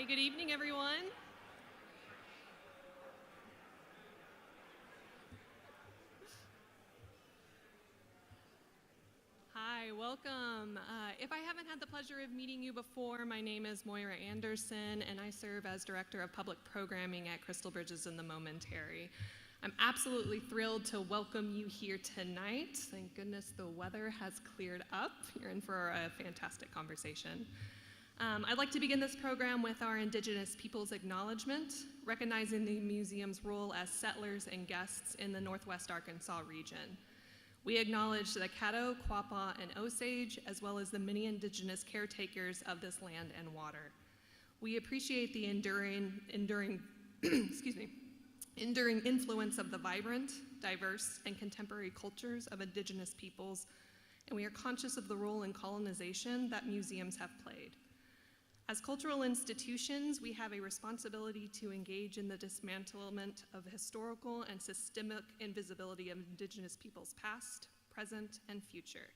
Hi, good evening, everyone. Hi, welcome. If I haven't had the pleasure of meeting you before, my name is Moira Anderson, and I serve as Director of Public Programming at Crystal Bridges in the Momentary. I'm absolutely thrilled to welcome you here tonight. Thank goodness the weather has cleared up. You're in for a fantastic conversation. I'd like to begin this program with our Indigenous Peoples Acknowledgement, recognizing the museum's role as settlers and guests in the Northwest Arkansas region. We acknowledge the Caddo, Quapaw, and Osage, as well as the many Indigenous caretakers of this land and water. We appreciate the enduring influence of the vibrant, diverse, and contemporary cultures of Indigenous peoples, and we are conscious of the role in colonization that museums have played. As cultural institutions, we have a responsibility to engage in the dismantlement of historical and systemic invisibility of Indigenous peoples past, present, and future.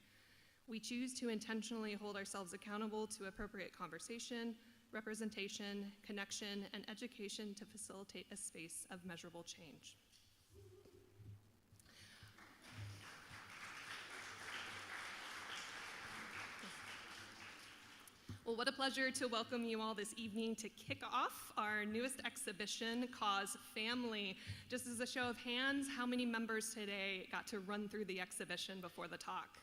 We choose to intentionally hold ourselves accountable to appropriate conversation, representation, connection, and education to facilitate a space of measurable change. Well, what a pleasure to welcome you all this evening to kick off our newest exhibition, KAWS Family. Just as a show of hands, how many members today got to run through the exhibition before the talk?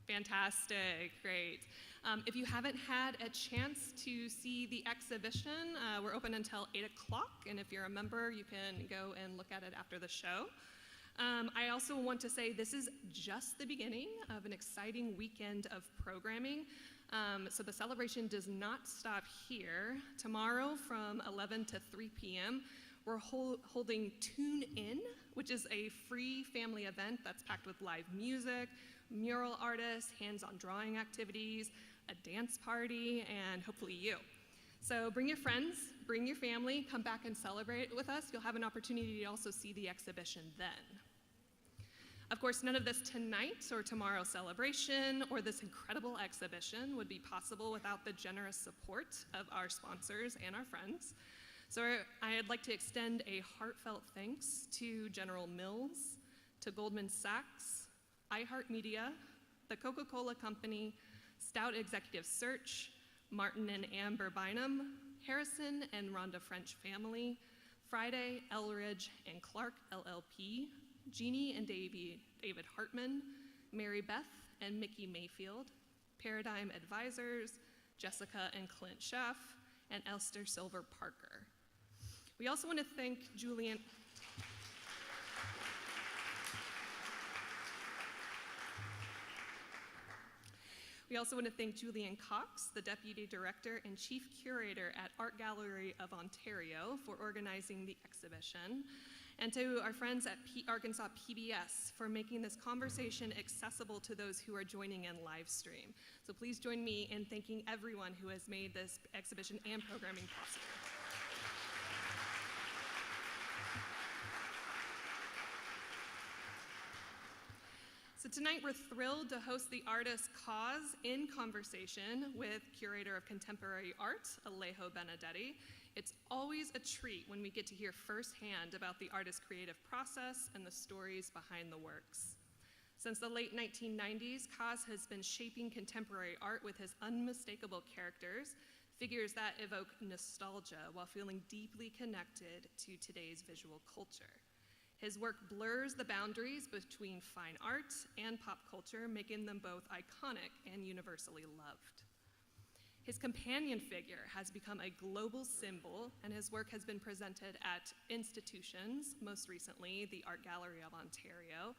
Fantastic, great. If you haven't had a chance to see the exhibition, we're open until 8 o'clock, and if you're a member, you can go and look at it after the show. I also want to say this is just the beginning of an exciting weekend of programming. So the celebration does not stop here. Tomorrow from 11 to 3 p.m., we're holding Tune In, which is a free family event that's packed with live music, mural artists, hands-on drawing activities, a dance party, and hopefully you. So bring your friends, bring your family, come back and celebrate with us. You'll have an opportunity to also see the exhibition then. Of course, none of this tonight or tomorrow's celebration or this incredible exhibition would be possible without the generous support of our sponsors and our friends. So I'd like to extend a heartfelt thanks to General Mills, to Goldman Sachs, iHeartMedia, the Coca-Cola Company, Stout Executive Search, Martin and Amber Bynum, Harrison and Rhonda French Family, Friday, Elridge and Clark LLP, Jeannie and David Hartman, Mary Beth and Mickey Mayfield, Paradigm Advisors, Jessica and Clint Schaff, and Esther Silver Parker. We also want to thank Julian. We also want to thank Julian Cox, the Deputy Director and Chief Curator at Art Gallery of Ontario, for organizing the exhibition, and to our friends at Arkansas PBS for making this conversation accessible to those who are joining in live stream. So please join me in thanking everyone who has made this exhibition and programming possible. So tonight we're thrilled to host the artist KAWS in conversation with Curator of Contemporary Art, Alejo Benedetti. It's always a treat when we get to hear firsthand about the artist's creative process and the stories behind the works. Since the late 1990s, KAWS has been shaping contemporary art with his unmistakable characters, figures that evoke nostalgia while feeling deeply connected to today's visual culture. His work blurs the boundaries between fine art and pop culture, making them both iconic and universally loved. His companion figure has become a global symbol, and his work has been presented at institutions, most recently the Art Gallery of Ontario,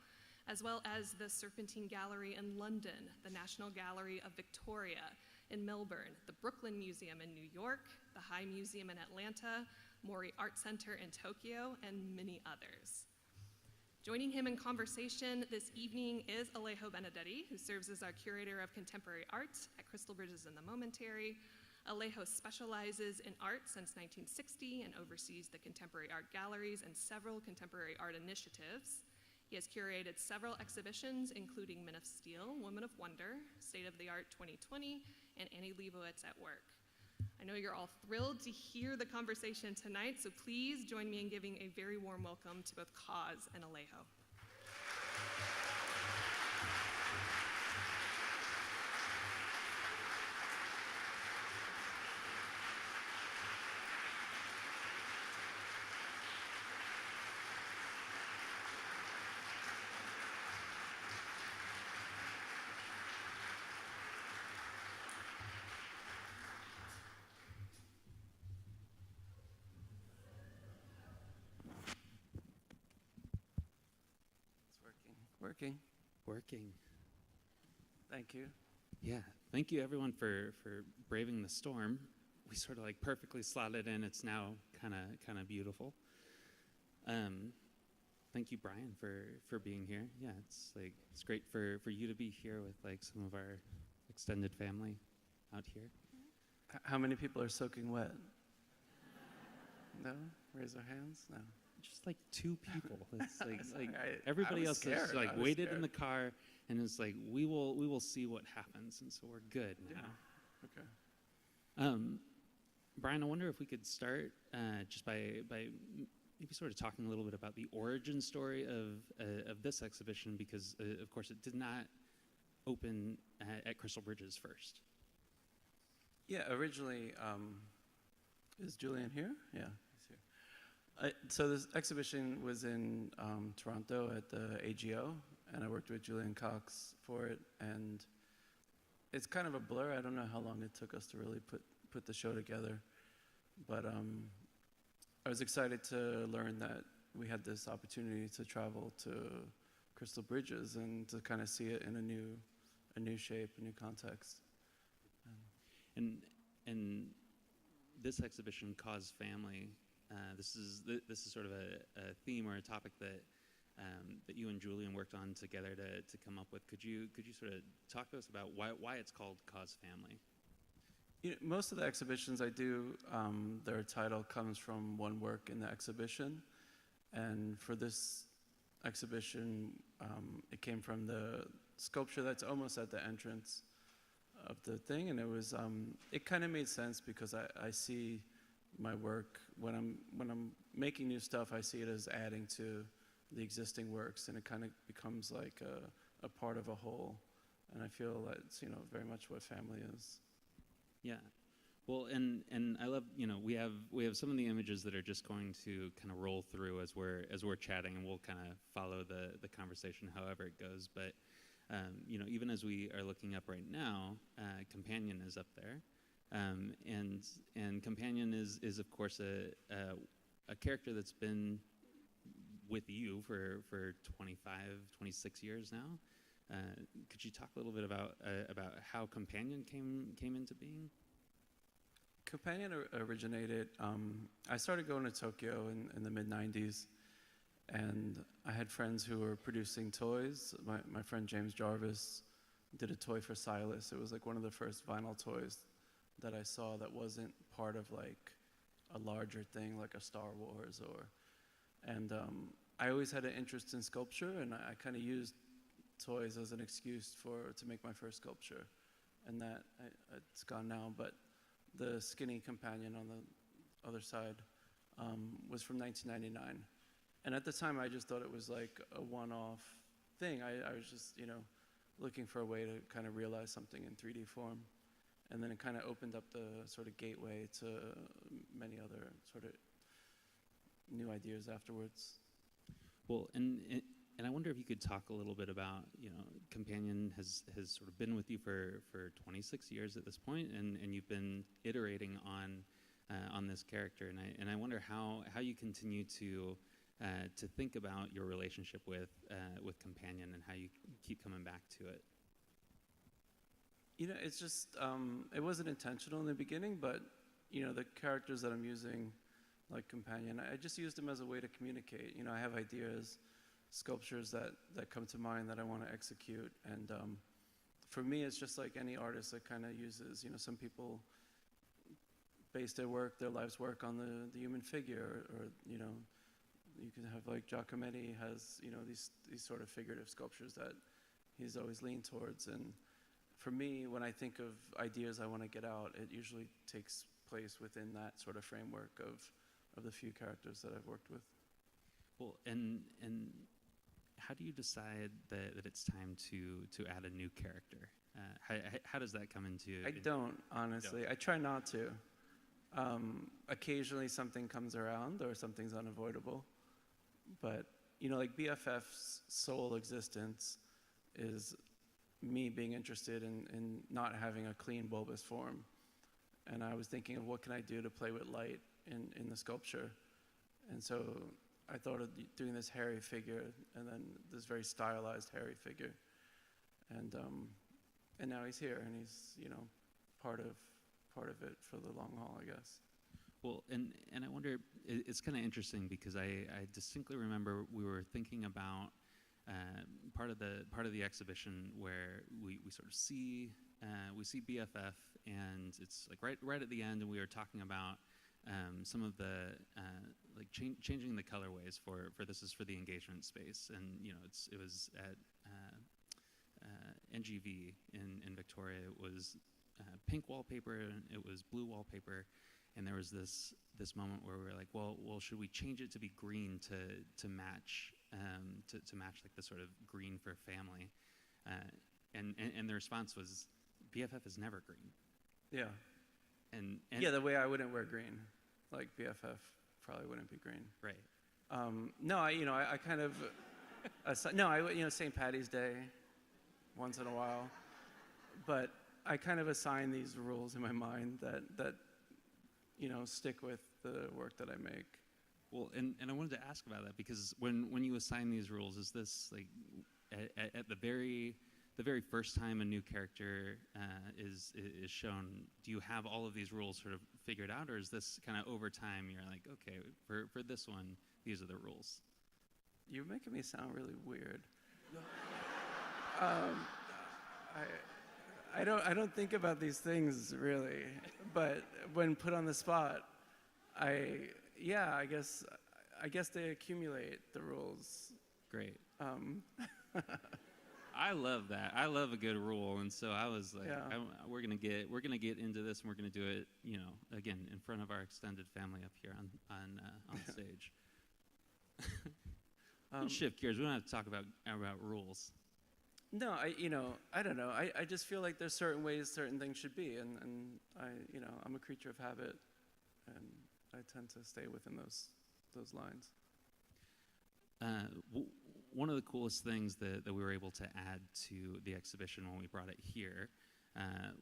as well as the Serpentine Gallery in London, the National Gallery of Victoria in Melbourne, the Brooklyn Museum in New York, the High Museum in Atlanta, Mori Art Center in Tokyo, and many others. Joining him in conversation this evening is Alejo Benedetti, who serves as our Curator of Contemporary Art at Crystal Bridges in the Momentary. Alejo specializes in art since 1960 and oversees the contemporary art galleries and several contemporary art initiatives. He has curated several exhibitions, including Men of Steel, Women of Wonder, State of the Art 2020, and Annie Leibovitz at Work. I know you're all thrilled to hear the conversation tonight, so please join me in giving a very warm welcome to both KAWS and Alejo. Working. Thank you. Yeah, thank you everyone for braving the storm. We sort of like perfectly slotted in. It's now kind of beautiful. Thank you, Brian, for being here. Yeah, it's great for you to be here with like some of our extended family out here. How many people are soaking wet? No? Raise their hands? No. Just like 2 people. It's like I everybody was else scared. is like I was waited in scared. the car, and it's like we will see what happens, and so we're good now. Yeah. Okay. Brian, I wonder if we could start just by maybe sort of talking a little bit about the origin story of this exhibition, because of course it did not open at Crystal Bridges first. Yeah, originally, is Julian here? Yeah, he's here. So this exhibition was in Toronto at the AGO, and I worked with Julian Cox for it, and it's kind of a blur. I don't know how long it took us to really put the show together, but I was excited to learn that we had this opportunity to travel to Crystal Bridges and to kind of see it in a new shape, a new context. And this exhibition, KAWS Family, this is sort of a theme or a topic that you and Julian worked on together to come up with. Could you sort of talk to us about why it's called KAWS Family? You know, most of the exhibitions I do, their title comes from one work in the exhibition, and for this exhibition, it came from the sculpture that's almost at the entrance of the thing, and it kind of made sense because I see my work when I'm making new stuff. I see it as adding to the existing works, and it kind of becomes like a part of a whole, and I feel that's very much what family is. Yeah, well, and I love, we have some of the images that are just going to kind of roll through as we're chatting, and we'll kind of follow the conversation however it goes. But even as we are looking up right now, Companion is up there, and Companion is of course a character that's been with you for 25, 26 years now. Could you talk a little bit about how Companion came into being? Companion originated, I started going to Tokyo in the mid-90s, and I had friends who were producing toys. My friend James Jarvis did a toy for Silas. It was like one of the first vinyl toys that I saw that wasn't part of like a larger thing like a Star Wars and I always had an interest in sculpture, and I kind of used toys as an excuse to make my first sculpture, and that it's gone now. But the skinny Companion on the other side was from 1999, and at the time I just thought it was like a one-off thing. I was just looking for a way to kind of realize something in 3D form, and then it kind of opened up the sort of gateway to many other sort of new ideas afterwards. Well, and I wonder if you could talk a little bit about, Companion has sort of been with you for 26 years at this point, and you've been iterating on this character, and I wonder how you continue to think about your relationship with Companion and how you keep coming back to it. It's just it wasn't intentional in the beginning, but the characters that I'm using, like Companion, I just used them as a way to communicate. I have ideas, sculptures that come to mind that I want to execute, and for me it's just like any artist that kind of uses, some people base their life's work on the human figure, or you can have like Giacometti has these sort of figurative sculptures that he's always leaned towards, and for me, when I think of ideas I want to get out, it usually takes place within that sort of framework of the few characters that I've worked with. Well, and how do you decide that it's time to add a new character? How does that come into? I don't, honestly. I try not to. Occasionally something comes around or something's unavoidable, but like BFF's sole existence is me being interested in not having a clean bulbous form. And I was thinking of what can I do to play with light in the sculpture. And so I thought of doing this hairy figure and then this very stylized hairy figure. And now he's here and he's, part of it for the long haul, I guess. Well, and I wonder, it's kind of interesting because I distinctly remember we were thinking about part of the exhibition where we sort of see BFF, and it's like right at the end, and we were talking about some of the changing the colorways for this is for the engagement space, and it was at NGV in Victoria. It was pink wallpaper and it was blue wallpaper, and there was this moment where we were like, well, should we change it to be green to match to match like the sort of green for family, and the response was BFF is never green. Yeah. And yeah, the way I wouldn't wear green, like BFF probably wouldn't be green. Right. No, I kind of St. Patty's Day once in a while, but I kind of assign these rules in my mind that stick with the work that I make. Well, and I wanted to ask about that because when you assign these rules, is this like at the very first time a new character is shown, do you have all of these rules sort of figured out, or is this kind of over time you're like, okay, for this one, these are the rules? You're making me sound really weird. I don't think about these things really, but when put on the spot, I guess they accumulate the rules. Great. I love that. I love a good rule, and so I was like, we're gonna get into this, and we're gonna do it, again in front of our extended family up here on stage. Let's shift gears. We don't have to talk about rules. No, I don't know. I just feel like there's certain ways certain things should be, and I'm a creature of habit, and I tend to stay within those lines. One of the coolest things that we were able to add to the exhibition when we brought it here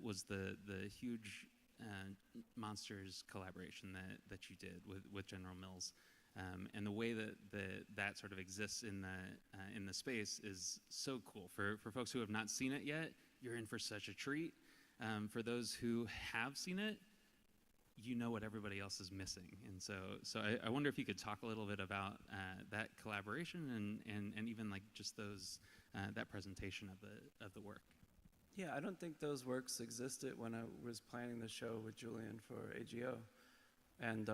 was the huge Monsters collaboration that you did with General Mills. And the way that sort of exists in the space is so cool. For folks who have not seen it yet, you're in for such a treat. For those who have seen it, you know what everybody else is missing. And so I wonder if you could talk a little bit about that collaboration and even like just those that presentation of the work. Yeah, I don't think those works existed when I was planning the show with Julian for AGO, and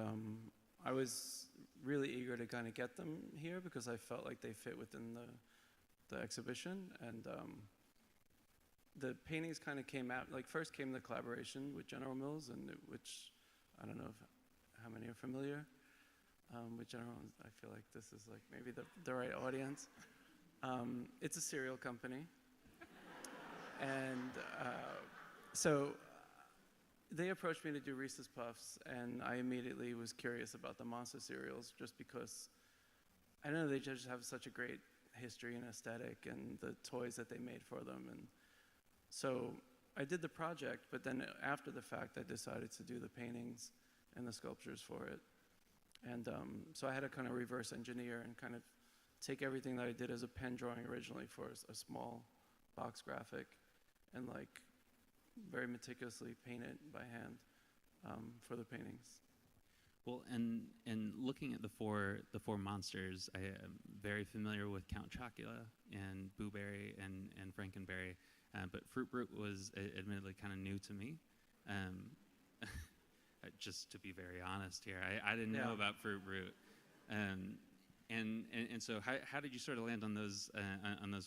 I was really eager to kind of get them here because I felt like they fit within the exhibition, and the paintings kind of came out, like first came the collaboration with General Mills, and which I don't know how many are familiar with General. I feel like this is like maybe the right audience. It's a cereal company, and so they approached me to do Reese's Puffs, and I immediately was curious about the monster cereals just because I know they just have such a great history and aesthetic and the toys that they made for them. And so I did the project, but then after the fact, I decided to do the paintings and the sculptures for it. And so I had to kind of reverse engineer and kind of take everything that I did as a pen drawing originally for a small box graphic and like very meticulously paint it by hand for the paintings. Well, and looking at the four monsters, I am very familiar with Count Chocula and Boo Berry and Frankenberry, but Fruit Brute was admittedly kind of new to me. Just to be very honest here, I didn't know about Fruit Brute, and so how did you sort of land on those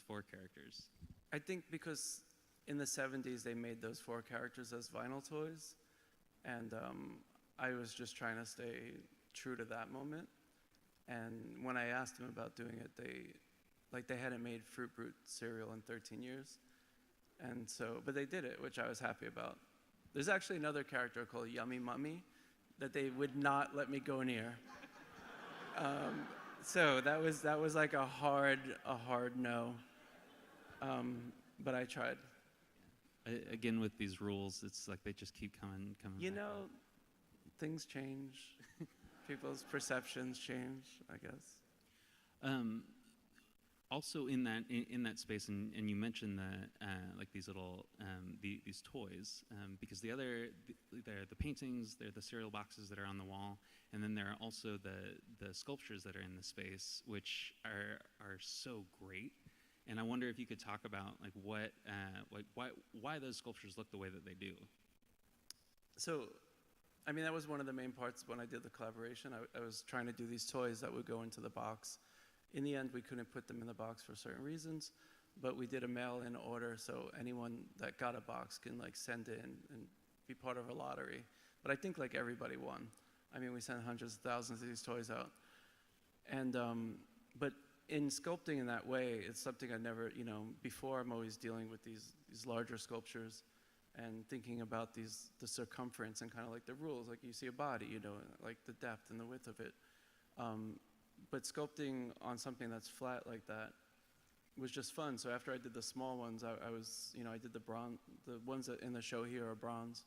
four characters? I think because in the 70s, they made those 4 characters as vinyl toys. And I was just trying to stay true to that moment. And when I asked them about doing it, they hadn't made Fruit Brute cereal in 13 years. And so, but they did it, which I was happy about. There's actually another character called Yummy Mummy that they would not let me go near. So that was like a hard no. But I tried. Again, with these rules, it's like they just keep coming. You know, things change. People's perceptions change, I guess. Also, in that space, and you mentioned the like these little these toys, because the paintings, they're the cereal boxes that are on the wall, and then there are also the sculptures that are in the space, which are so great. And I wonder if you could talk about like why those sculptures look the way that they do. So, I mean, that was one of the main parts when I did the collaboration. I was trying to do these toys that would go into the box. In the end, we couldn't put them in the box for certain reasons, but we did a mail-in order, so anyone that got a box can like send in and be part of a lottery. But I think like everybody won. I mean, we sent hundreds of thousands of these toys out. And but in sculpting in that way, it's something I never, before I'm always dealing with these larger sculptures and thinking about the circumference and kind of like the rules, like you see a body, like the depth and the width of it. But sculpting on something that's flat like that was just fun. So after I did the small ones, I did the bronze, the ones that in the show here are bronze,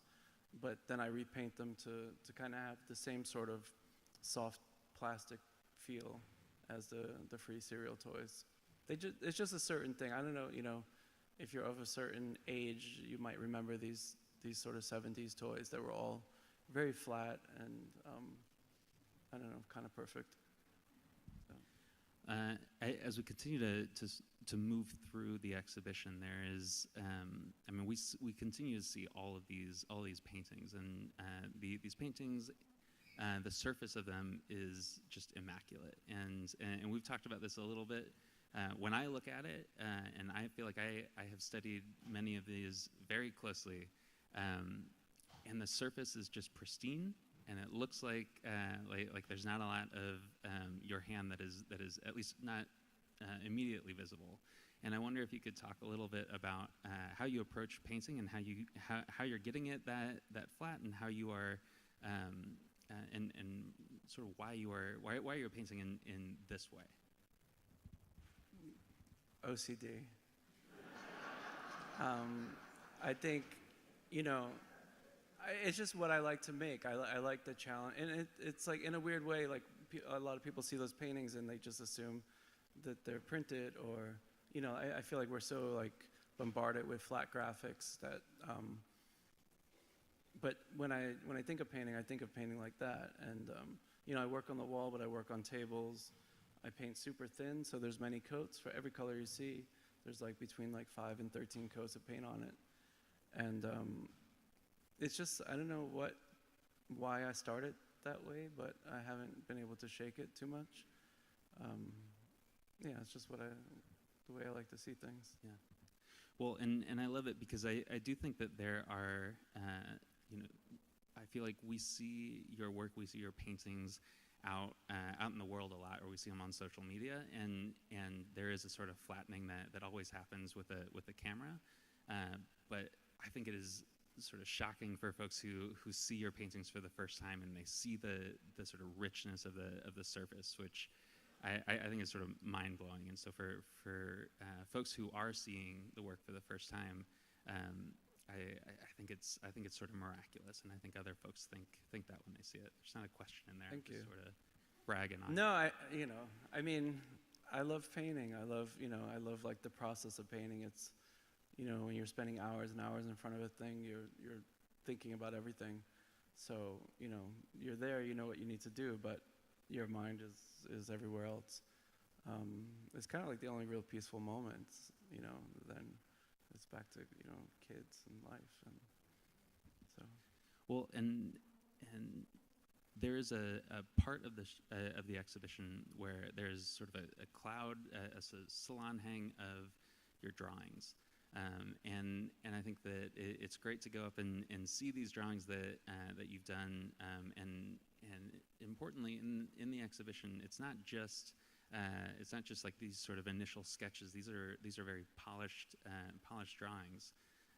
but then I repaint them to kind of have the same sort of soft plastic feel as the free cereal toys. It's just a certain thing. I don't know, if you're of a certain age, you might remember these sort of 70s toys that were all very flat and, I don't know, kind of perfect. So. As we continue to move through the exhibition, there is, we continue to see all these paintings, and these paintings, the surface of them is just immaculate, and we've talked about this a little bit. When I look at it, and I feel like I have studied many of these very closely, and the surface is just pristine, and it looks like there's not a lot of your hand that is at least not immediately visible. And I wonder if you could talk a little bit about how you approach painting and how you're getting it that flat, and how you are and sort of why you're painting in this way. OCD. I think, it's just what I like to make. I like the challenge, and it's like in a weird way, like a lot of people see those paintings and they just assume that they're printed, or I feel like we're so like bombarded with flat graphics that. But when I think of painting like that, and I work on the wall, but I work on tables. I paint super thin, so there's many coats for every color you see. There's like between like 5 and 13 coats of paint on it, and it's just, I don't know why I started that way, but I haven't been able to shake it too much. It's just the way I like to see things. Yeah. Well, and I love it because I do think that there are, I feel like we see your work, we see your paintings out in the world a lot, or we see them on social media, and there is a sort of flattening that always happens with a camera, but I think it is sort of shocking for folks who see your paintings for the first time, and they see the sort of richness of the surface, which I think is sort of mind-blowing. And so for folks who are seeing the work for the first time, I think it's sort of miraculous, and I think other folks think that when they see it. There's not a question in there. Thank you. Sort of bragging on. No, I love painting. I love like the process of painting. It's, when you're spending hours and hours in front of a thing, you're thinking about everything. So, you're there, you know what you need to do, but your mind is everywhere else. It's kind of like the only real peaceful moments, then it's back to, kids and life, and so. Well, and there is a part of the exhibition where there's sort of a cloud, a salon hang of your drawings. And I think that it's great to go up and see these drawings that that you've done, and importantly in the exhibition, it's not just like these sort of initial sketches. These are very polished drawings.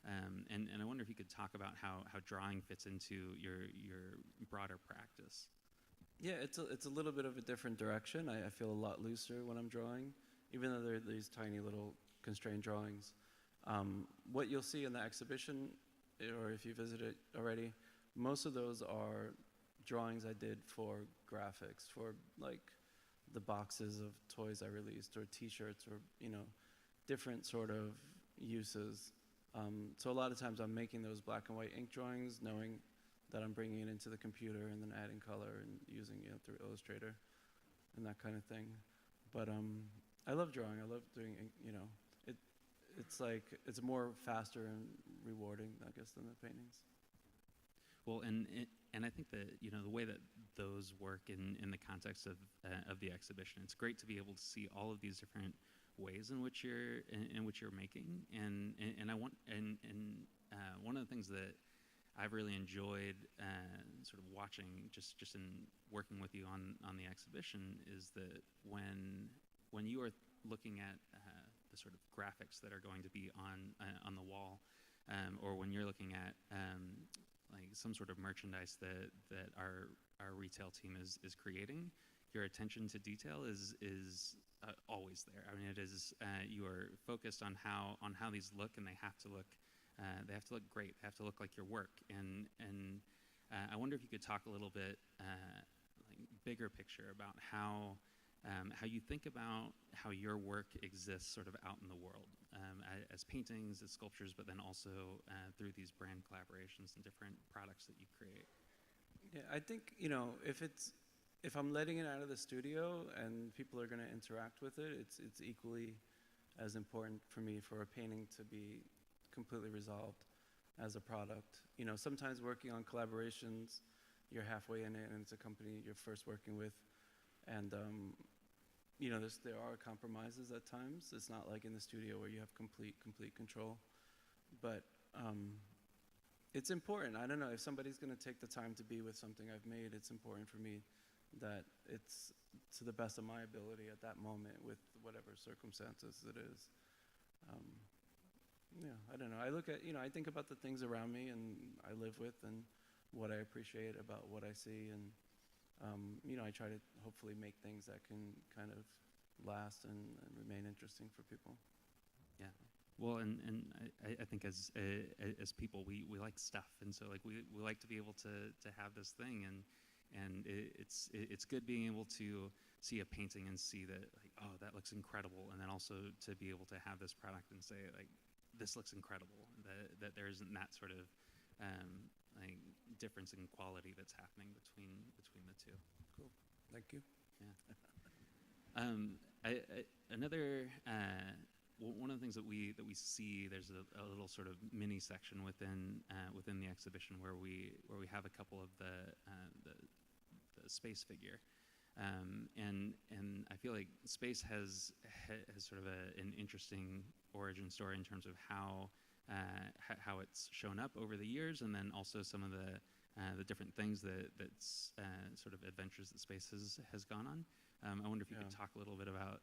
And I wonder if you could talk about how drawing fits into your broader practice. Yeah, it's a little bit of a different direction. I feel a lot looser when I'm drawing, even though they're these tiny little constrained drawings. What you'll see in the exhibition, or if you visit it already, most of those are drawings I did for graphics, for like the boxes of toys I released, or T-shirts, or different sort of uses. So a lot of times I'm making those black and white ink drawings, knowing that I'm bringing it into the computer and then adding color and using it through Illustrator and that kind of thing. But I love drawing. I love doing, it's like, it's more faster and rewarding, I guess, than the paintings. Well, and I think that the way that those work in the context of the exhibition, it's great to be able to see all of these different ways in which you're making, and one of the things that I've really enjoyed sort of watching just in working with you on the exhibition is that when you are looking at the sort of graphics that are going to be on the wall, or when you're looking at like some sort of merchandise that our retail team is creating, your attention to detail is always there. I mean, it is you are focused on how these look, and they have to look great. They have to look like your work. And I wonder if you could talk a little bit like bigger picture about how you think about how your work exists sort of out in the world, as paintings, as sculptures, but then also through these brand collaborations and different products that you create. Yeah, I think, if I'm letting it out of the studio and people are going to interact with it, it's equally as important for me for a painting to be completely resolved as a product. Sometimes working on collaborations, you're halfway in it and it's a company you're first working with, and there are compromises at times. It's not like in the studio where you have complete control, but it's important. I don't know, if somebody's going to take the time to be with something I've made, it's important for me that it's to the best of my ability at that moment with whatever circumstances it is. Yeah, I don't know. I look at, I think about the things around me and I live with, and what I appreciate about what I see, and I try to hopefully make things that can kind of last and remain interesting for people. Yeah. Well, and I think as people, we like stuff, and so like we like to be able to have this thing, and it's good being able to see a painting and see that, like, oh, that looks incredible, and then also to be able to have this product and say, like, this looks incredible, that there isn't that sort of like difference in quality that's happening between the two. Cool. Thank you. Yeah. Another one of the things that we see, there's a little sort of mini section within the exhibition where we have a couple of the space figure, and I feel like space has sort of an interesting origin story in terms of how it's shown up over the years, and then also some of the different things that's sort of adventures that space has gone on. I wonder if you could talk a little bit about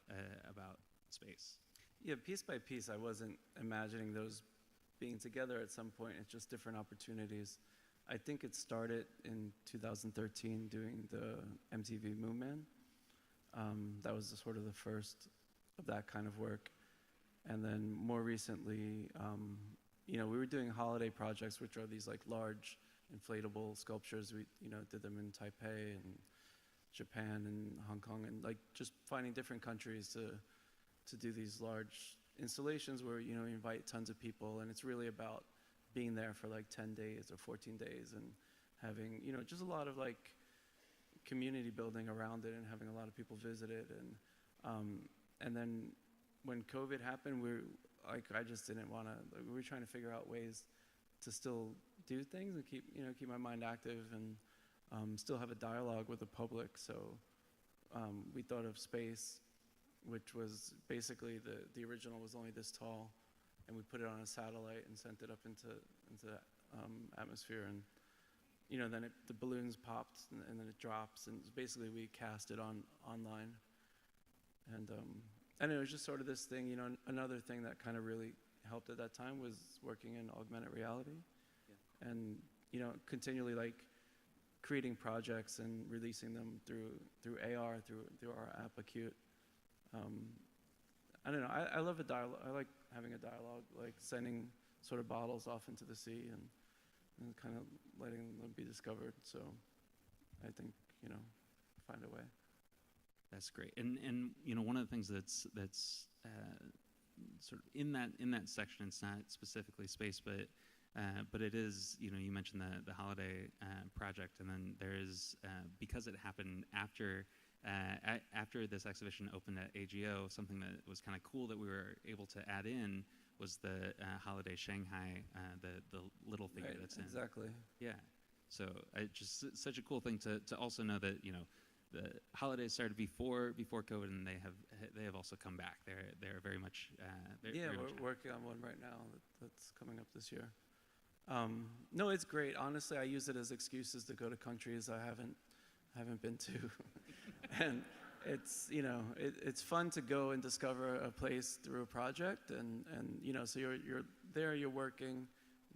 space. Yeah, piece by piece, I wasn't imagining those being together at some point. It's just different opportunities. I think it started in 2013 doing the MTV Moon Man. That was sort of the first of that kind of work. And then more recently, we were doing holiday projects, which are these like large inflatable sculptures. We, did them in Taipei and Japan and Hong Kong, and like just finding different countries to do these large installations where, you invite tons of people, and it's really about being there for like 10 days or 14 days and having, just a lot of like community building around it and having a lot of people visit it. And then when COVID happened, I just didn't want to, we were trying to figure out ways to still do things and keep my mind active and still have a dialogue with the public. So we thought of space, which was basically the original was only this tall, and we put it on a satellite and sent it up into the atmosphere, and then the balloons popped, and then it drops, and basically we cast it online, and it was just sort of this thing. Another thing that kind of really helped at that time was working in augmented reality, and continually like creating projects and releasing them through AR, through our app Acute. I don't know. I love a dialogue. I like having a dialogue, like sending sort of bottles off into the sea and kind of letting them be discovered. So I think find a way. That's great. And one of the things that's sort of in that section, it's not specifically space, but it is, you mentioned the holiday project, and then there is, because it happened after this exhibition opened at AGO, something that was kind of cool that we were able to add in was the holiday Shanghai, the little figure Right, that's in. Exactly. Yeah. So just such a cool thing to also know that, the holidays started before COVID, and they have also come back. They're very much We're working on one right now that's coming up this year. No, it's great. Honestly, I use it as excuses to go to countries I haven't been to, and it's it's fun to go and discover a place through a project, and so you're there, you're working,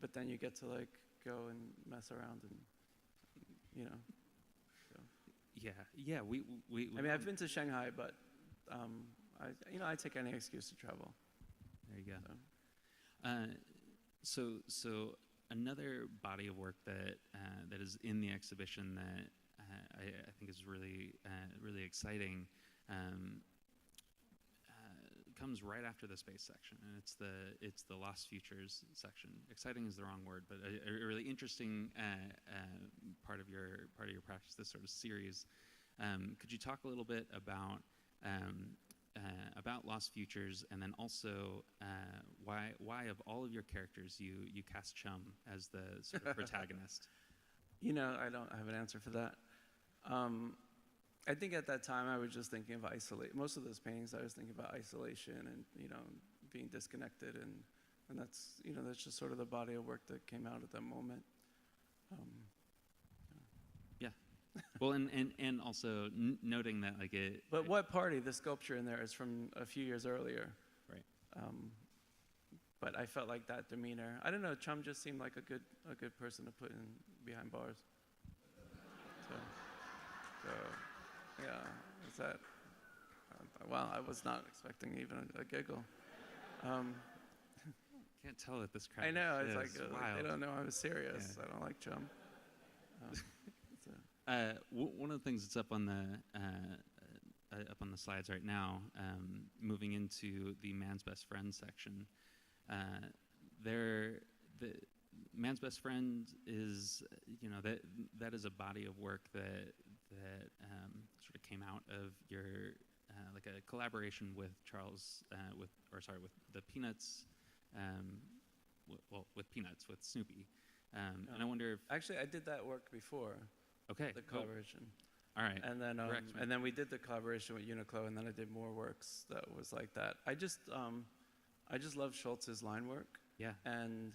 but then you get to like go and mess around and So. Yeah. We I mean, I've been to Shanghai, but I take any excuse to travel. There you go. So another body of work that is in the exhibition that I think is really exciting comes right after the space section, and it's the Lost Futures section. Exciting is the wrong word, but a really interesting part of your practice, this sort of series. Could you talk a little bit about Lost Futures, and then also why of all of your characters you cast Chum as the sort of protagonist? I don't have an answer for that. I think at that time I was just thinking of isolate. Most of those paintings I was thinking about isolation and being disconnected, and that's that's just sort of the body of work that came out at that moment. Yeah. Well, and also noting that like it. But what party? The sculpture in there is from a few years earlier. Right. But I felt like that demeanor. I don't know. Chum just seemed like a good person to put in behind bars. So yeah, is that? Wow, I was not expecting even a giggle. Can't tell at this crowd. I know. It's like like they don't know I was serious. Yeah. I don't like Chum. One of the things that's up on the slides right now, moving into the Man's Best Friend section, the Man's Best Friend is, that is a body of work that sort of came out of your like a collaboration with Charles with the Peanuts, with Snoopy, and I wonder if actually I did that work before. Okay. The collaboration. All right. And then we did the collaboration with Uniqlo, and then I did more works that was like that. I just love Schultz's line work. Yeah. And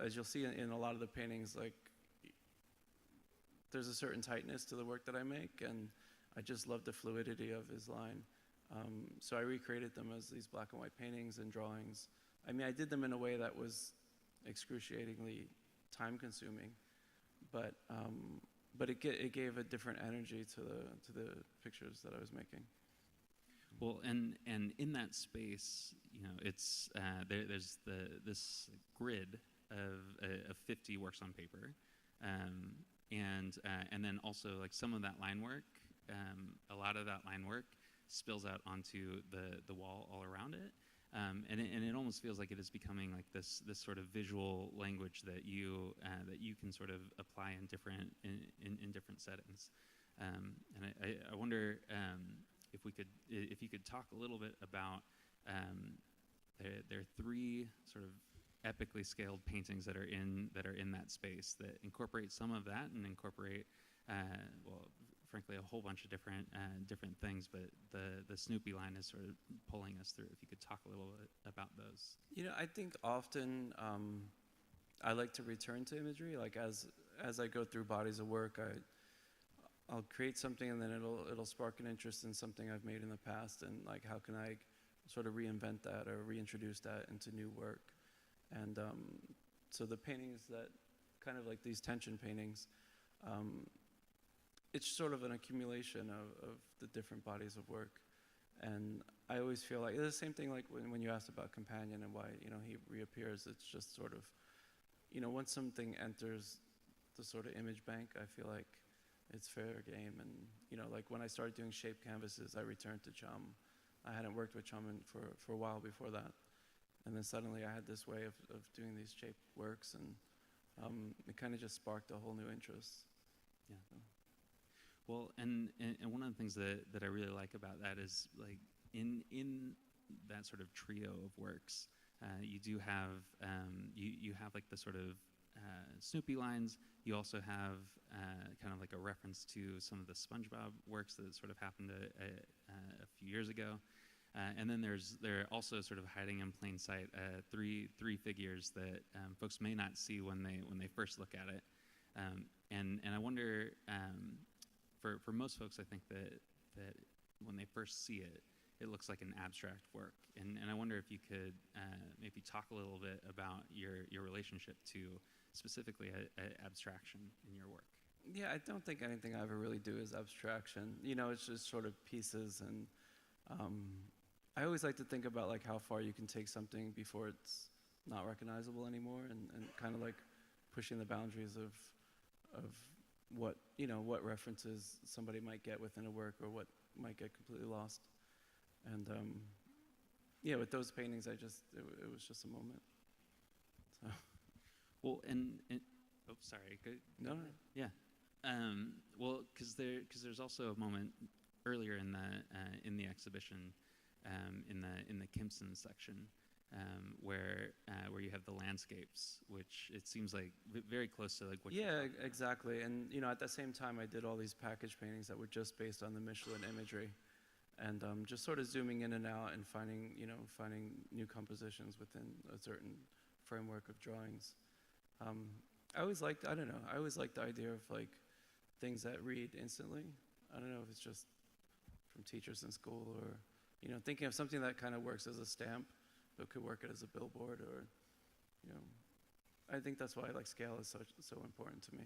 as you'll see in a lot of the paintings, like there's a certain tightness to the work that I make, and I just love the fluidity of his line. So I recreated them as these black and white paintings and drawings. I mean, I did them in a way that was excruciatingly time-consuming, but it gave a different energy to the pictures that I was making. Well, and in that space, it's there's this grid of 50 works on paper, and then also like some of that line work, a lot of that line work spills out onto the wall all around it. And it almost feels like it is becoming like this sort of visual language that you can sort of apply in different settings. And I wonder if you could talk a little bit about there are three sort of epically scaled paintings that are in that space that incorporate some of that and incorporate frankly a whole bunch of different things, but the Snoopy line is sort of pulling us through. If you could talk a little bit about those. I think often I like to return to imagery. Like as I go through bodies of work, I'll create something and then it'll spark an interest in something I've made in the past, and like how can I sort of reinvent that or reintroduce that into new work. And so the paintings that kind of like these tension paintings, it's sort of an accumulation of the different bodies of work. And I always feel like it's the same thing like when you asked about Companion and why he reappears. It's just sort of once something enters the sort of image bank, I feel like it's fair game. And like when I started doing shape canvases, I returned to Chum. I hadn't worked with Chum for a while before that, and then suddenly I had this way of doing these shape works, and it kind of just sparked a whole new interest. Yeah. Well, and one of the things that I really like about that is like in that sort of trio of works, you do have you have like the sort of Snoopy lines. You also have kind of like a reference to some of the SpongeBob works that sort of happened a few years ago, and then they're also sort of hiding in plain sight three figures that folks may not see when they first look at it, and I wonder for most folks, I think that when they first see it, it looks like an abstract work, and I wonder if you could maybe talk a little bit about your relationship to specifically abstraction in your work. Yeah, I don't think anything I ever really do is abstraction. It's just sort of pieces, and I always like to think about like how far you can take something before it's not recognizable anymore, and kind of like pushing the boundaries of what what references somebody might get within a work or what might get completely lost. And yeah, with those paintings, it was just a moment. So. Well, and oh, sorry. No. Yeah. Well, because there's also a moment earlier in the exhibition, in the Kimpson section, where you have the landscapes, which it seems like very close to like what. Yeah, exactly. And at the same time, I did all these package paintings that were just based on the Michelin imagery, and just sort of zooming in and out and finding new compositions within a certain framework of drawings. I always liked the idea of like things that read instantly. I don't know if it's just from teachers in school or thinking of something that kind of works as a stamp but could work as a billboard, or I think that's why like scale is so important to me.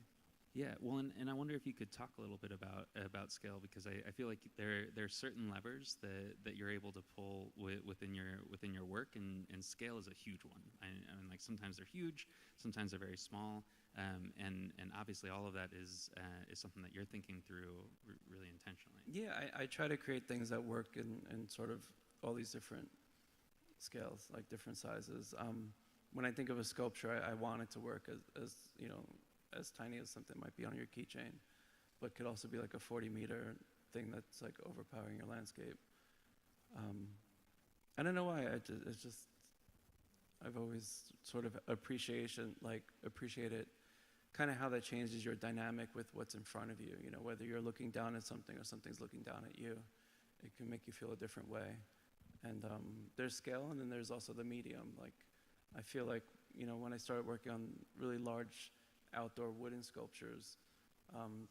Yeah, well, and I wonder if you could talk a little bit about scale, because I feel like there are certain levers that you're able to pull within your work, and scale is a huge one. I mean, like sometimes they're huge, sometimes they're very small, and obviously all of that is something that you're thinking through really intentionally. Yeah, I try to create things that work in sort of all these different scales, like different sizes. When I think of a sculpture, I want it to work as tiny as something might be on your keychain, but could also be like a 40-meter thing that's like overpowering your landscape. I don't know why. I've always sort of appreciated kind of how that changes your dynamic with what's in front of you. Whether you're looking down at something or something's looking down at you, it can make you feel a different way. And there's scale, and then there's also the medium. Like, I feel like when I started working on really large outdoor wooden sculptures,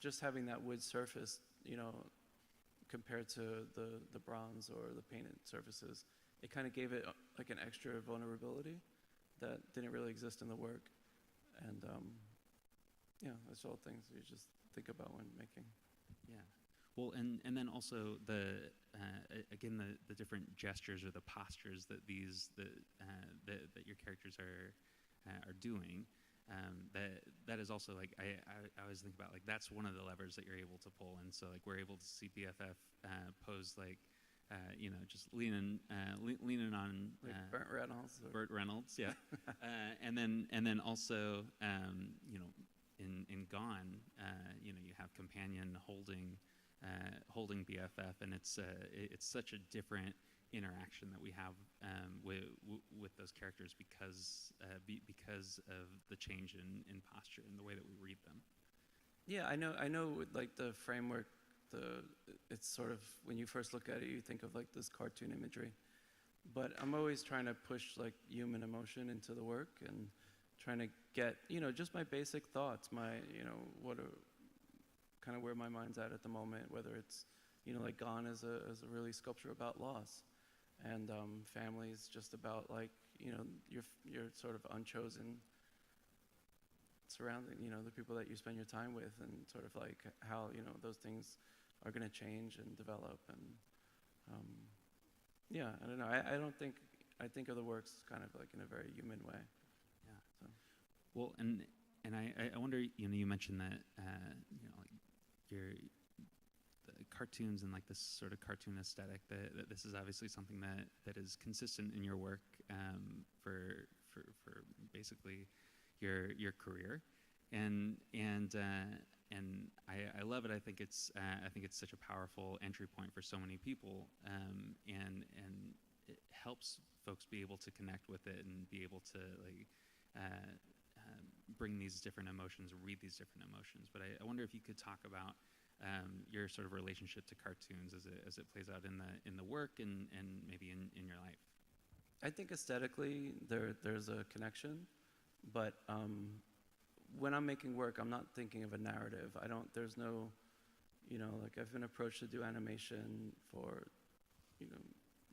just having that wood surface, compared to the bronze or the painted surfaces, it kind of gave it like an extra vulnerability that didn't really exist in the work. And yeah, that's all things you just think about when making. Yeah. Well, and then also the different gestures or the postures that that your characters are doing. That is also like I always think about like that's one of the levers that you're able to pull, and so like we're able to see BFF pose like just leaning on Like Burt Reynolds, yeah, and then also in Gone, you have Companion holding BFF, and it's such a different interaction that we have with those characters because of the change in posture and the way that we read them. Yeah, I know like the framework it's sort of, when you first look at it, you think of like this cartoon imagery. But I'm always trying to push like human emotion into the work and trying to get, just my basic thoughts, what are kind of where my mind's at the moment, whether it's, like Gone is a really sculpture about loss. And family is just about like, your sort of unchosen surrounding, the people that you spend your time with, and sort of like how, those things are going to change and develop. And yeah, I don't know. I think of the works kind of like in a very human way. Yeah. So. Well, and I wonder, you mentioned that, like your the cartoons and like this sort of cartoon aesthetic. That this is obviously something that is consistent in your work for basically your career, and I love it. I think it's such a powerful entry point for so many people, and it helps folks be able to connect with it and be able to like bring these different emotions, read these different emotions. But I wonder if you could talk about your sort of relationship to cartoons as it plays out in the work and maybe in your life. I think aesthetically there's a connection, but when I'm making work, I'm not thinking of a narrative. There's no, like I've been approached to do animation for,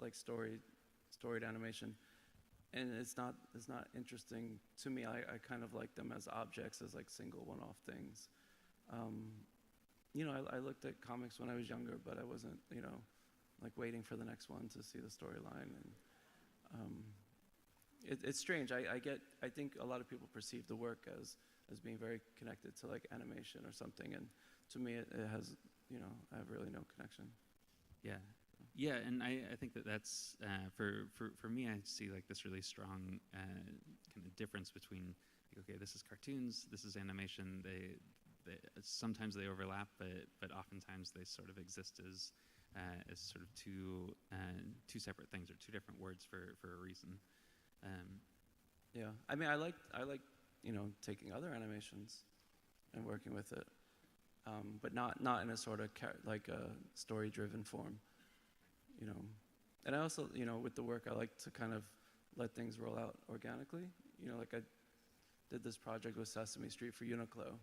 like storied animation, and it's not interesting to me. I kind of like them as objects, as like single one-off things. I looked at comics when I was younger, but I wasn't, like waiting for the next one to see the storyline. And it's strange. I think a lot of people perceive the work as being very connected to like animation or something, and to me it has, I have really no connection. Yeah, and I think that's for me. I see like this really strong kind of difference between like, okay, this is cartoons, this is animation. They sometimes they overlap, but oftentimes they sort of exist as sort of two separate things or two different words for a reason. Yeah, I mean, I like taking other animations and working with it, but not in a sort of like a story-driven form, And I also, with the work, I like to kind of let things roll out organically. Like I did this project with Sesame Street for Uniqlo,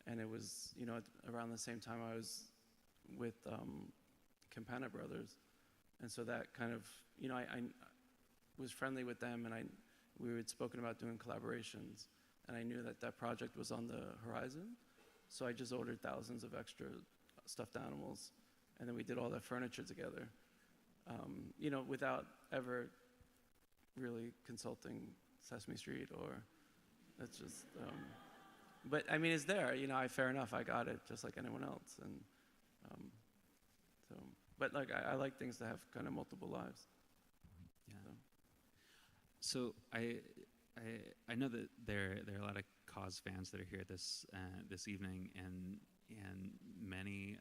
and it was, around the same time I was with Campana Brothers, and so that kind of, I was friendly with them, and we had spoken about doing collaborations, and I knew that project was on the horizon, so I just ordered thousands of extra stuffed animals, and then we did all that furniture together, without ever really consulting Sesame Street, or that's just, but I mean, it's there, fair enough, I got it just like anyone else, and so, but like, I like things to have kind of multiple lives. Yeah. So I know that there are a lot of KAWS fans that are here this evening, and many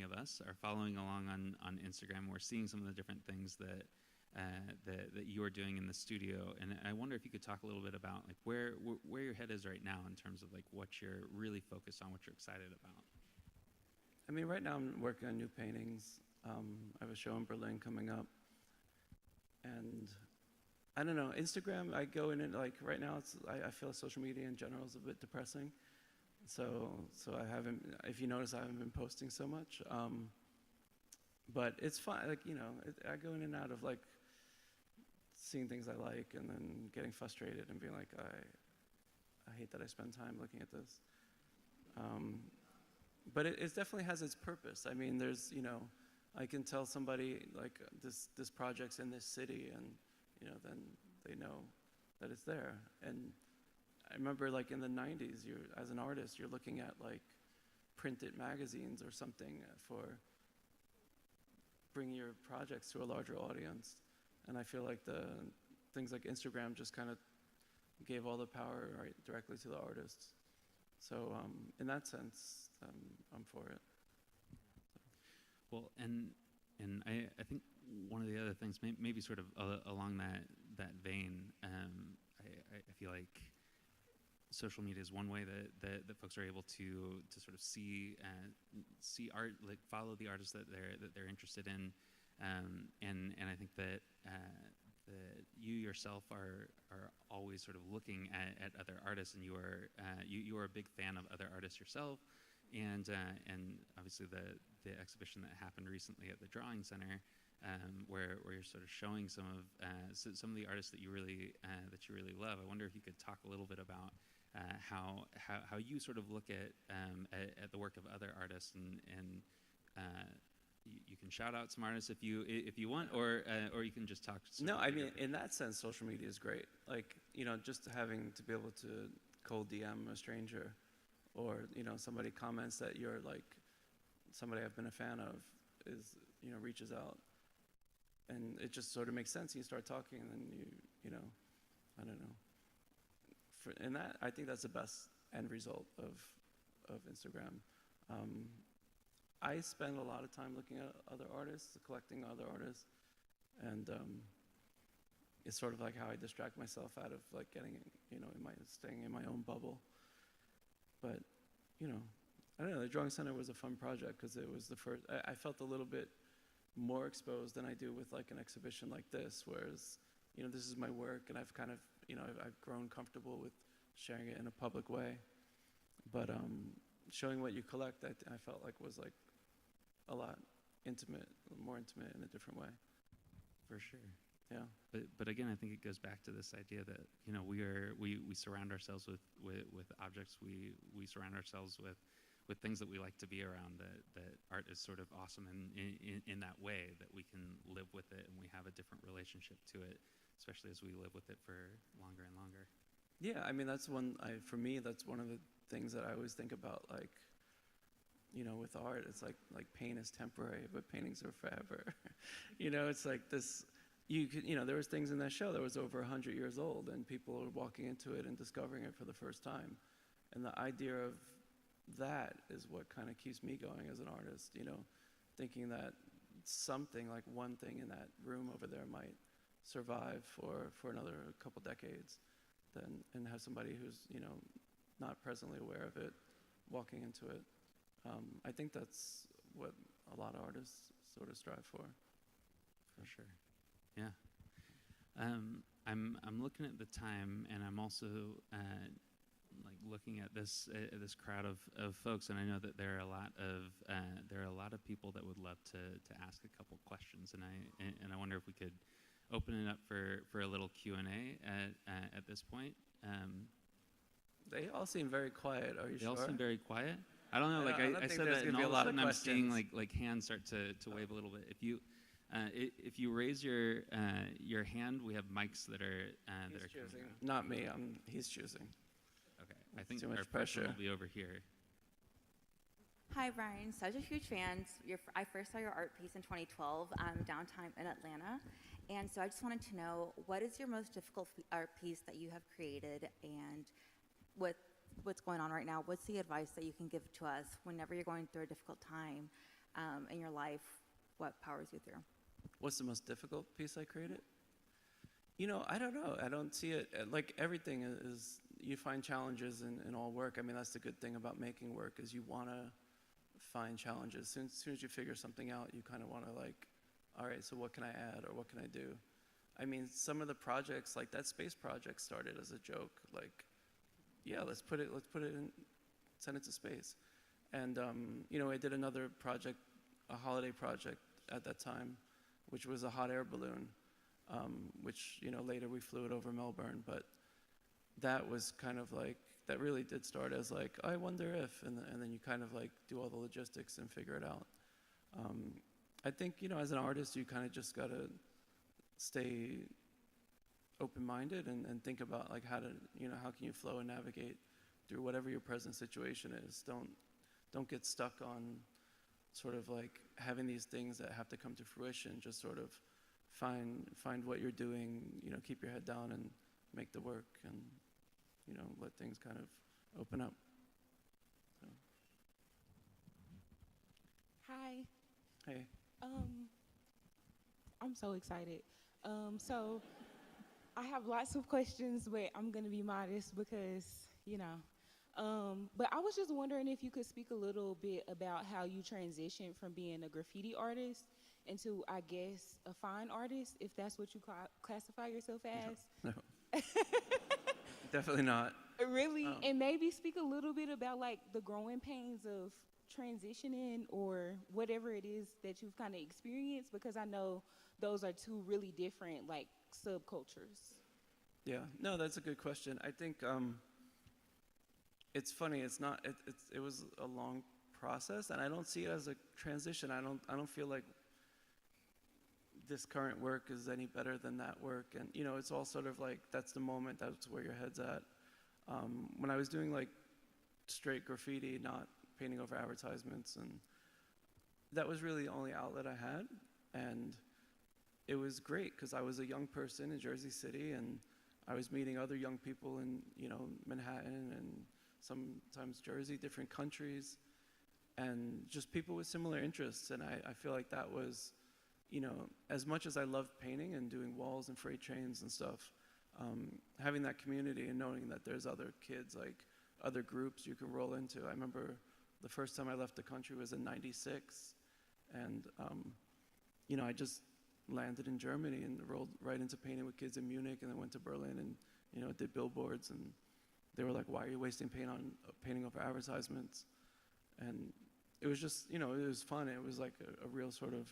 of us are following along on Instagram. We're seeing some of the different things that you are doing in the studio, and I wonder if you could talk a little bit about like where your head is right now in terms of like what you're really focused on, what you're excited about. I mean, right now I'm working on new paintings. I have a show in Berlin coming up, and I don't know, Instagram, I go in and like right now I feel social media in general is a bit depressing. So I haven't, if you notice, I haven't been posting so much. But it's fun, like, I go in and out of like seeing things I like and then getting frustrated and being like, I hate that I spend time looking at this. But it definitely has its purpose. I mean, there's, I can tell somebody like this project's in this city, and then they know that it's there. And I remember like in the 90s, as an artist, you're looking at like printed magazines or something for bringing your projects to a larger audience. And I feel like the things like Instagram just kind of gave all the power right directly to the artists. So in that sense, I'm for it. Well, and I think one of the other things, maybe sort of along that vein, I feel like social media is one way that folks are able to sort of see art, like follow the artists that they're interested in, and I think that you yourself are always sort of looking at other artists, and you are a big fan of other artists yourself, and obviously the exhibition that happened recently at the Drawing Center, where you're sort of showing some of the artists that you really love. I wonder if you could talk a little bit about how you sort of look at the work of other artists, and you can shout out some artists if you want, or you can just talk. No, I mean, in that sense, social media is great. Like, just having to be able to cold DM a stranger, or somebody comments that you're like somebody I've been a fan of is reaches out, and it just sort of makes sense. You start talking, and then I don't know. And that, I think that's the best end result of Instagram. I spend a lot of time looking at other artists, collecting other artists, and it's sort of like how I distract myself out of like getting, staying in my own bubble. But, I don't know, the Drawing Center was a fun project because it was the first, I felt a little bit more exposed than I do with like an exhibition like this, whereas, this is my work, and I've kind of, I've grown comfortable with sharing it in a public way. But showing what you collect, I felt like was like a lot more intimate in a different way. For sure. Yeah. But again, I think it goes back to this idea that we surround ourselves with objects. We surround ourselves with things that we like to be around. That art is sort of awesome in that way, that we can live with it and we have a different relationship to it, especially as we live with it for longer and longer. Yeah, I mean, for me, that's one of the things that I always think about, like, with art. It's like pain is temporary, but paintings are forever. It's like this, there was things in that show that was over 100 years old, and people are walking into it and discovering it for the first time. And the idea of that is what kind of keeps me going as an artist, thinking that something, like one thing in that room over there might survive for another couple decades, and have somebody who's, not presently aware of it walking into it. I think that's what a lot of artists sort of strive for. For sure. Yeah. I'm looking at the time, and I'm also like looking at this crowd of folks, and I know that there are a lot of people that would love to ask a couple questions, and I wonder if we could open it up for a little Q&A at this point. They all seem very quiet. Are you sure? They all seem very quiet. I don't know. Like I said that, and all of a sudden I'm seeing like hands start to wave a little bit. If you raise your hand, we have mics that are choosing. Not me. He's choosing. Okay. I think too much our pressure will be over here. Hi, Brian. Such a huge fan. I first saw your art piece in 2012 downtown in Atlanta. And so I just wanted to know, what is your most difficult art piece that you have created? And with what's going on right now, what's the advice that you can give to us whenever you're going through a difficult time in your life? What powers you through? What's the most difficult piece I created? I don't know. I don't see it. Like everything is, you find challenges in all work. I mean, that's the good thing about making work, is you want to find challenges. As soon as you figure something out, you kind of want to like, all right, so what can I add, or what can I do? I mean, some of the projects, like that space project, started as a joke. Like, yeah, let's put it in, send it to space. And I did another project, a holiday project at that time, which was a hot air balloon, which later we flew it over Melbourne. But that was kind of like, that really did start as like, I wonder if, and then you kind of like do all the logistics and figure it out. I think, as an artist, you kind of just got to stay open-minded and think about like how can you flow and navigate through whatever your present situation is. Don't get stuck on sort of like having these things that have to come to fruition. Just sort of find what you're doing, keep your head down and make the work, and let things kind of open up. So. Hi. Hey. I'm so excited. So I have lots of questions, but I'm gonna be modest because, you know. But I was just wondering if you could speak a little bit about how you transitioned from being a graffiti artist into, I guess, a fine artist, if that's what you classify yourself as. No, definitely not. Really? Um, And maybe speak a little bit about like the growing pains of transitioning or whatever it is that you've kind of experienced, because I know those are two really different like subcultures. Yeah, no, that's a good question. I think it's funny. It's not. It was a long process, and I don't see it as a transition. I don't feel like this current work is any better than that work, and you know, it's all sort of like that's the moment. That's where your head's at. When I was doing like straight graffiti, not painting over advertisements, and that was really the only outlet I had, and it was great because I was a young person in Jersey City, and I was meeting other young people in, you know, Manhattan and sometimes Jersey, different countries, and just people with similar interests. And I feel like that was, you know, as much as I loved painting and doing walls and freight trains and stuff, having that community and knowing that there's other kids, like other groups you can roll into. I remember the first time I left the country was in '96, and, you know, I just landed in Germany and rolled right into painting with kids in Munich, and then went to Berlin and, you know, did billboards, and they were like, why are you wasting paint on painting over advertisements? And it was just, you know, it was fun. It was like a real sort of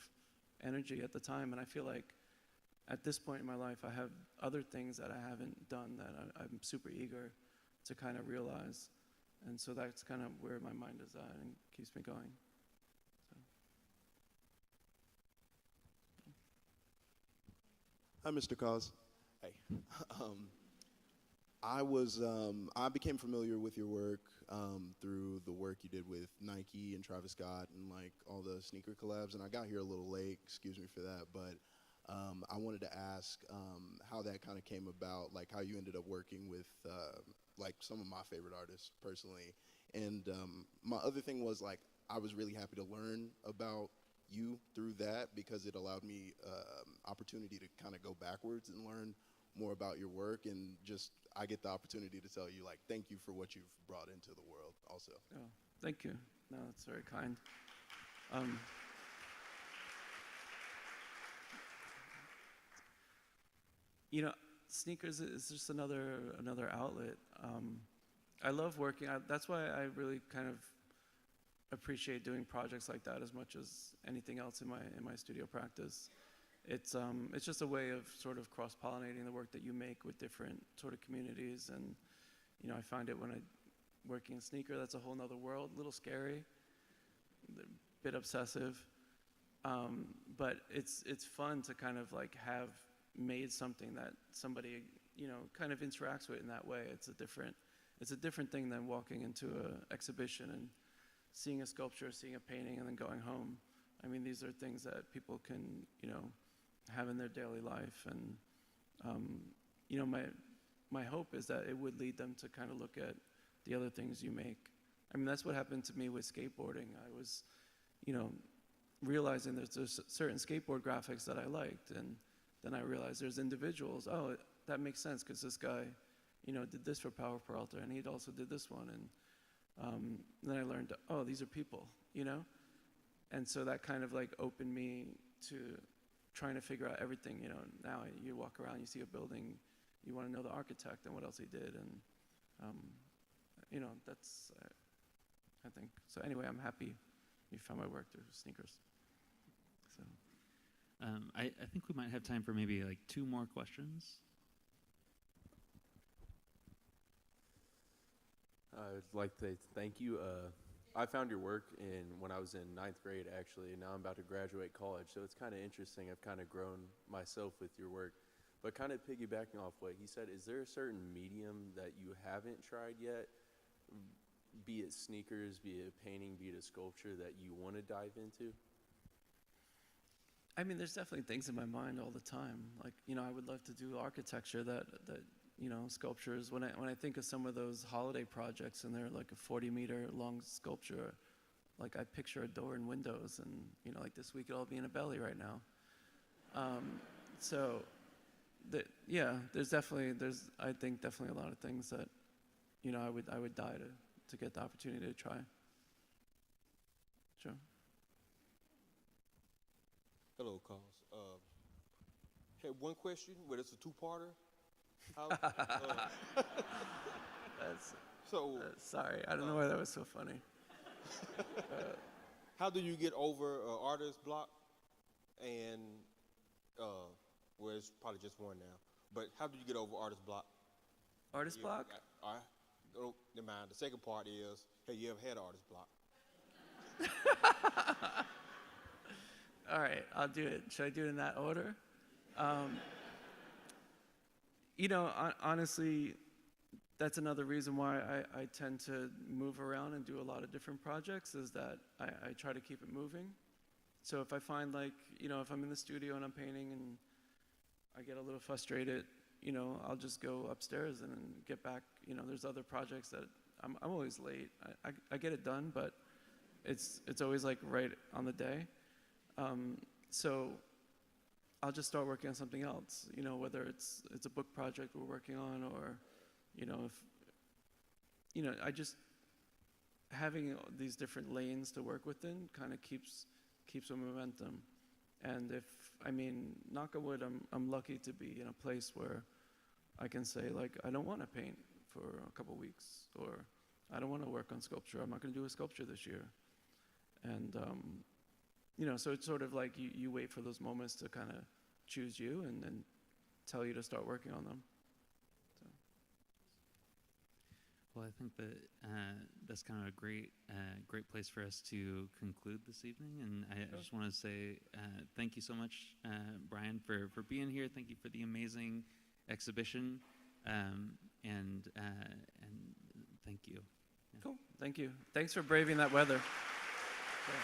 energy at the time, and I feel like at this point in my life I have other things that I haven't done that I'm super eager to kind of realize, and so that's kind of where my mind is at and keeps me going. Hi, Mr. KAWS. Hey. I became familiar with your work through the work you did with Nike and Travis Scott and like all the sneaker collabs, and I got here a little late, excuse me for that, but I wanted to ask how that kind of came about, like how you ended up working with like some of my favorite artists personally. And my other thing was like I was really happy to learn about you through that because it allowed me opportunity to kind of go backwards and learn more about your work, and just I get the opportunity to tell you like thank you for what you've brought into the world also. Oh, thank you. No, that's very kind. You know, sneakers is just another outlet. I love working. That's why I really kind of appreciate doing projects like that as much as anything else in my studio practice. It's just a way of sort of cross-pollinating the work that you make with different sort of communities, and you know, I find it when I working in sneaker, that's a whole nother world, a little scary, a bit obsessive, but it's fun to kind of like have made something that somebody, you know, kind of interacts with in that way. It's a different thing than walking into an exhibition and seeing a sculpture, seeing a painting, and then going home. I mean, these are things that people can, you know, have in their daily life, and you know, my hope is that it would lead them to kind of look at the other things you make. I mean, that's what happened to me with skateboarding. I was, you know, realizing there's certain skateboard graphics that I liked, and then I realized there's individuals. Oh, that makes sense because this guy, you know, did this for Power Peralta, and he also did this one, and then I learned, oh, these are people, you know, and so that kind of like opened me to trying to figure out everything. You know, now you walk around, you see a building, you want to know the architect and what else he did, and you know, that's I think so. Anyway, I'm happy you found my work through sneakers. So I think we might have time for maybe like 2 more questions. I'd like to say thank you. I found your work when I was in 9th grade, actually, and now I'm about to graduate college, so it's kind of interesting. I've kind of grown myself with your work. But kind of piggybacking off what he said, is there a certain medium that you haven't tried yet, be it sneakers, be it painting, be it a sculpture, that you want to dive into? I mean, there's definitely things in my mind all the time. Like, you know, I would love to do architecture that you know, sculptures. When I think of some of those holiday projects and they're like a 40-meter long sculpture, like I picture a door and windows, and you know, like this week it'll all be in a belly right now. So, yeah, there's I think definitely a lot of things that, I would die to get the opportunity to try. Sure. Hello, KAWS. Had one question, but it's a two-parter. Sorry, I don't know why that was so funny. How do you get over artist block? And well, it's probably just one now. But how do you get over artist block? Artist block? All right. Oh, never mind. The second part is, have you ever had artist block? All right, I'll do it. Should I do it in that order? Honestly, that's another reason why I tend to move around and do a lot of different projects, is that I try to keep it moving. So if I find if I'm in the studio and I'm painting and I get a little frustrated, I'll just go upstairs and then get back. There's other projects that I'm always late. I get it done, but it's always right on the day. So I'll just start working on something else, whether it's a book project we're working on, or, I just, having these different lanes to work within kind of keeps the momentum. And knock on wood, I'm lucky to be in a place where I can say, I don't want to paint for a couple weeks, or I don't want to work on sculpture. I'm not going to do a sculpture this year. And, so it's sort of you wait for those moments to kind of choose you and then tell you to start working on them. So. Well, I think that that's kind of a great place for us to conclude this evening. And I just want to say thank you so much, Brian, for being here. Thank you for the amazing exhibition, and thank you. Yeah. Cool. Thank you. Thanks for braving that weather. Okay.